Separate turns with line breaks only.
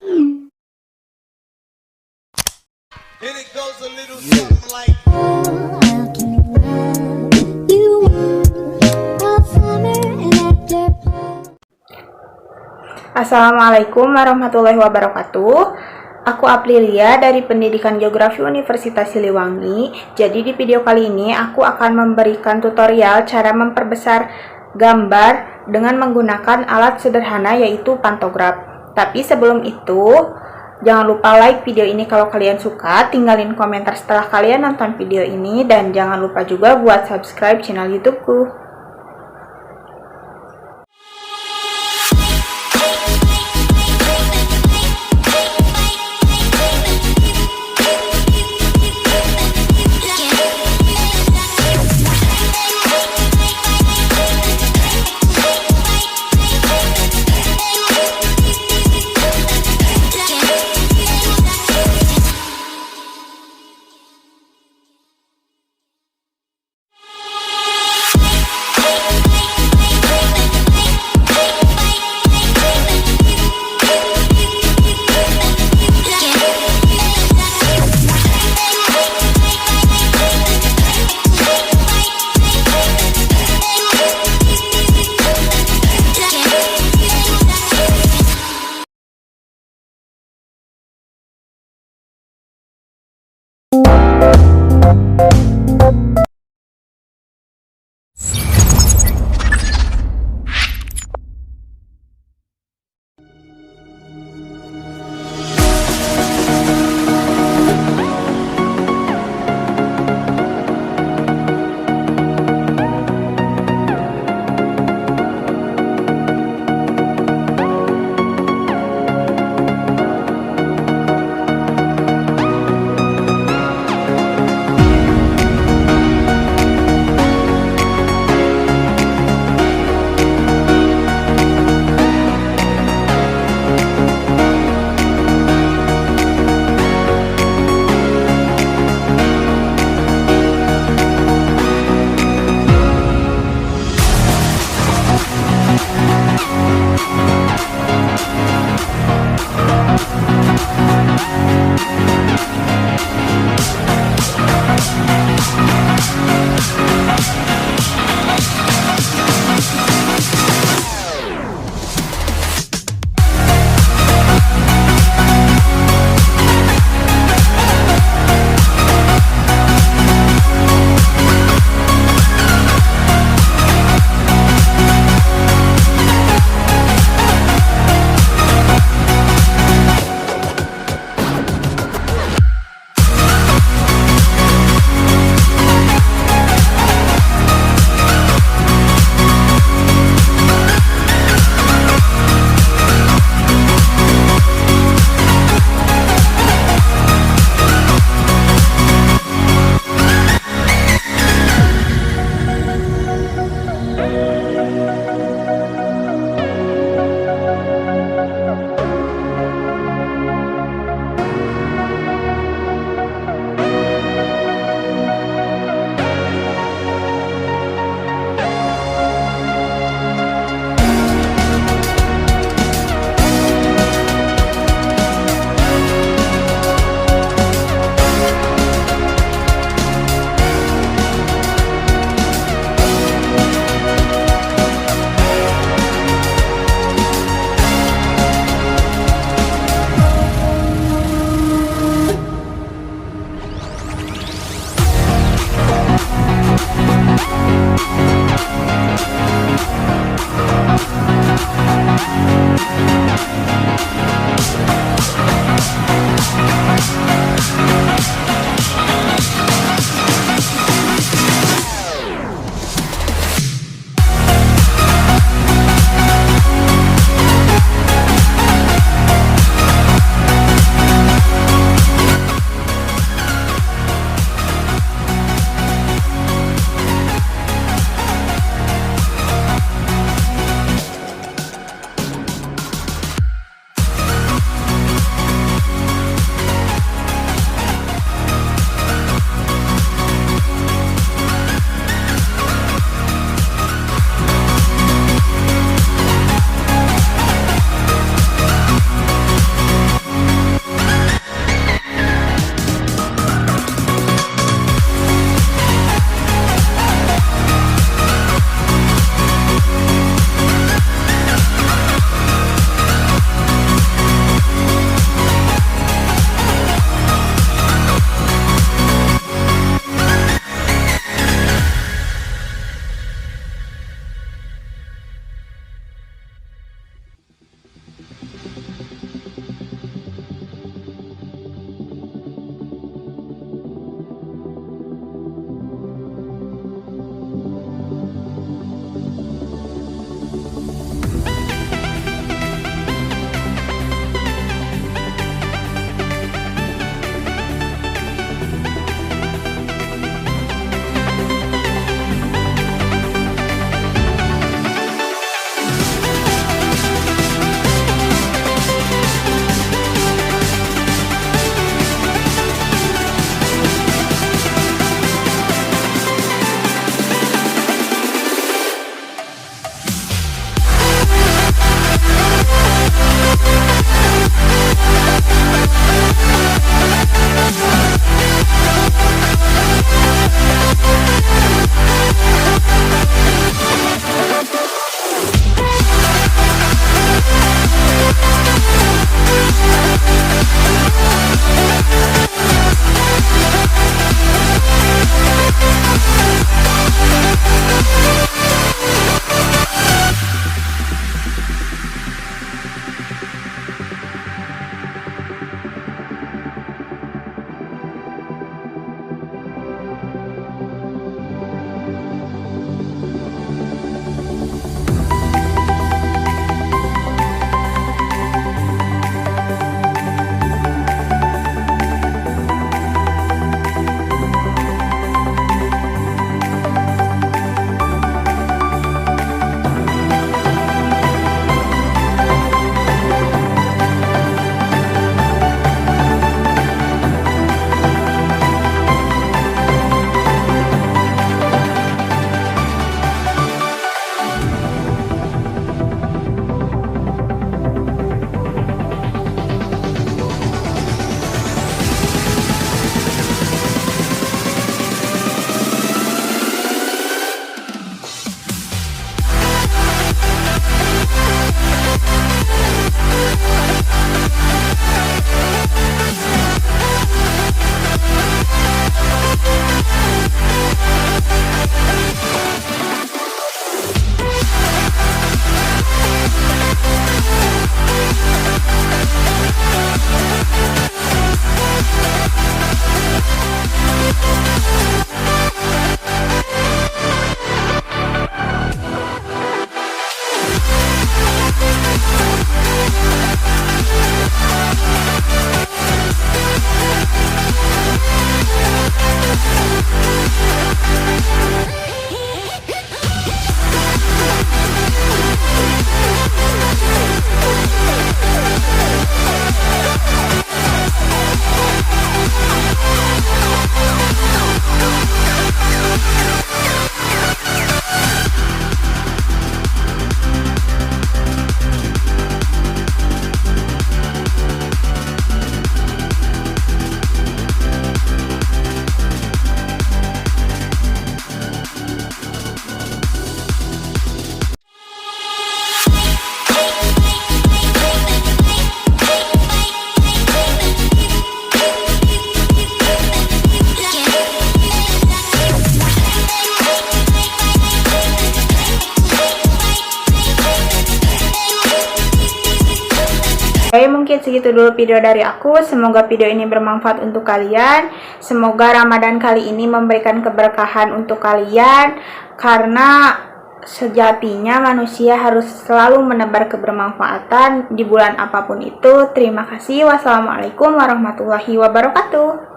And it goes a little something like
Assalamualaikum warahmatullahi wabarakatuh. Aku Aprilia dari Pendidikan Geografi Universitas Siliwangi. Jadi di video kali ini aku akan memberikan tutorial cara memperbesar gambar dengan menggunakan alat sederhana yaitu pantograf. Tapi sebelum itu, jangan lupa like video ini kalau kalian suka, tinggalin komentar setelah kalian nonton video ini, dan jangan lupa juga buat subscribe channel YouTubeku. Oke, mungkin segitu dulu video dari aku. Semoga video ini bermanfaat untuk kalian. Semoga Ramadan kali ini memberikan keberkahan untuk kalian, karena sejatinya manusia harus selalu menebar kebermanfaatan di bulan apapun itu. Terima kasih. Wassalamualaikum warahmatullahi wabarakatuh.